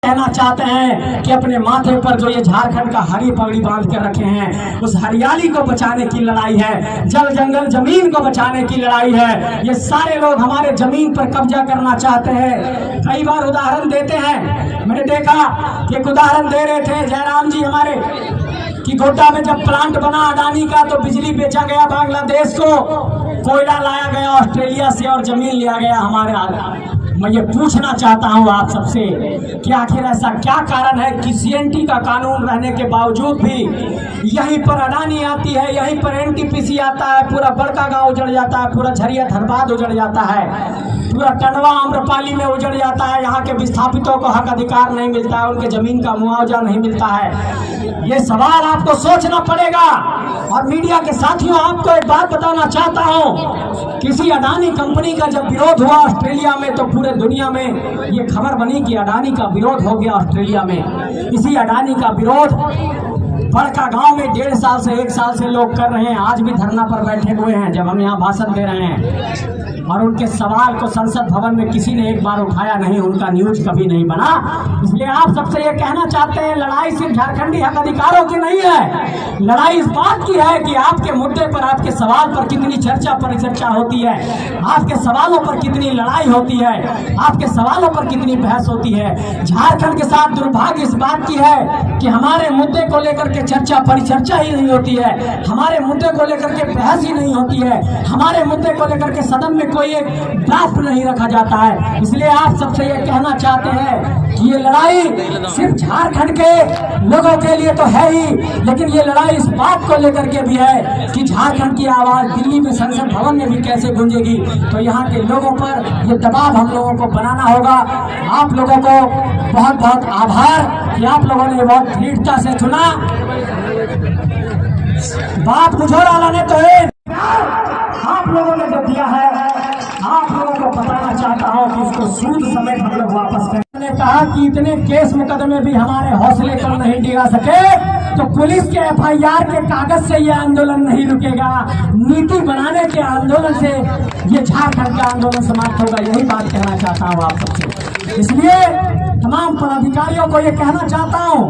कहना चाहते हैं कि अपने माथे पर जो ये झारखंड का हरी पगड़ी बांध कर रखे हैं, उस हरियाली को बचाने की लड़ाई है, जल जंगल जमीन को बचाने की लड़ाई है। ये सारे लोग हमारे जमीन पर कब्जा करना चाहते हैं। कई बार उदाहरण देते हैं, मैंने देखा कि एक उदाहरण दे रहे थे जयराम जी हमारे कि गोड्डा में जब प्लांट बना अडानी का तो बिजली बेचा गया बांग्लादेश को, कोयला लाया गया ऑस्ट्रेलिया से और जमीन लिया गया हमारे हाथ। मैं ये पूछना चाहता हूँ आप सबसे कि आखिर ऐसा क्या कारण है कि सीएनटी का कानून रहने के बावजूद भी यहीं पर अडानी आती है, यहीं पर एनटीपीसी आता है, पूरा बड़का गांव उजड़ जाता है, पूरा झरिया धनबाद उजड़ जाता है, पूरा टंडवा आम्रपाली में उजड़ जाता है, यहाँ के विस्थापितों को हक अधिकार नहीं मिलता है, उनके जमीन का मुआवजा नहीं मिलता है। ये सवाल आपको सोचना पड़ेगा। और मीडिया के साथियों, आपको एक बात बताना चाहता हूँ, किसी अडानी कंपनी का जब विरोध हुआ ऑस्ट्रेलिया में तो पूरे दुनिया में ये खबर बनी कि अडानी का विरोध हो गया ऑस्ट्रेलिया में। इसी अडानी का विरोध बड़का गांव में 1.5 साल से 1 साल से लोग कर रहे हैं। आज भी धरना पर बैठे हुए हैं जब हम यहाँ भाषण दे रहे हैं, और उनके सवाल को संसद भवन में किसी ने एक बार उठाया नहीं, उनका न्यूज कभी नहीं बना। इसलिए आप सबसे ये कहना चाहते हैं, लड़ाई सिर्फ झारखंडी हक अधिकारों की नहीं है, लड़ाई इस बात की है कि आपके मुद्दे पर, आपके सवाल पर कितनी चर्चा परिचर्चा होती है, आपके सवालों पर कितनी लड़ाई होती है, आपके सवालों पर कितनी बहस होती है। झारखंड के साथ दुर्भाग्य इस बात की है कि हमारे मुद्दे को लेकर के चर्चा परिचर्चा ही नहीं होती है, हमारे मुद्दे को लेकर के बहस ही नहीं होती है, हमारे मुद्दे को लेकर के सदन में कोई एक ड्राफ्ट नहीं रखा जाता है। इसलिए आप सबसे ये कहना चाहते हैं कि ये लड़ाई सिर्फ झारखंड के लोगों के लिए तो है ही, लेकिन ये लड़ाई इस बात को लेकर के भी है कि झारखंड की आवाज दिल्ली में संसद भवन में भी कैसे गूंजेगी। तो यहाँ के लोगों पर ये दबाव हम लोगों को बनाना होगा। आप लोगों को बहुत बहुत आभार कि आप लोगों ने बहुत दृढ़ता से चुना। बात मुझोरा लाने तो है आप लोगों ने जो दिया है, आप लोगों को बताना चाहता हूं कि इसको सूद समेत हम लोग वापस करें। मैंने कहा कि इतने केस मुकदमे भी हमारे हौसले को नहीं डिगा सके तो पुलिस के एफआईआर के कागज से ये आंदोलन नहीं रुकेगा। नीति बनाने के आंदोलन से ये झारखंड का आंदोलन समाप्त होगा। यही बात कहना चाहता हूँ आप सबसे। इसलिए तमाम पदाधिकारियों को ये कहना चाहता हूँ,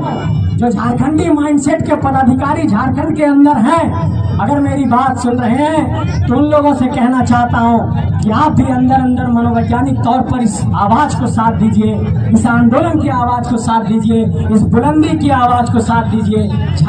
जो झारखंडी माइंडसेट के पदाधिकारी झारखंड के अंदर हैं, अगर मेरी बात सुन रहे हैं तो उन लोगों से कहना चाहता हूं कि आप भी अंदर अंदर मनोवैज्ञानिक तौर पर इस आवाज को साथ दीजिए, इस आंदोलन की आवाज को साथ दीजिए, इस बुलंदी की आवाज को साथ दीजिए।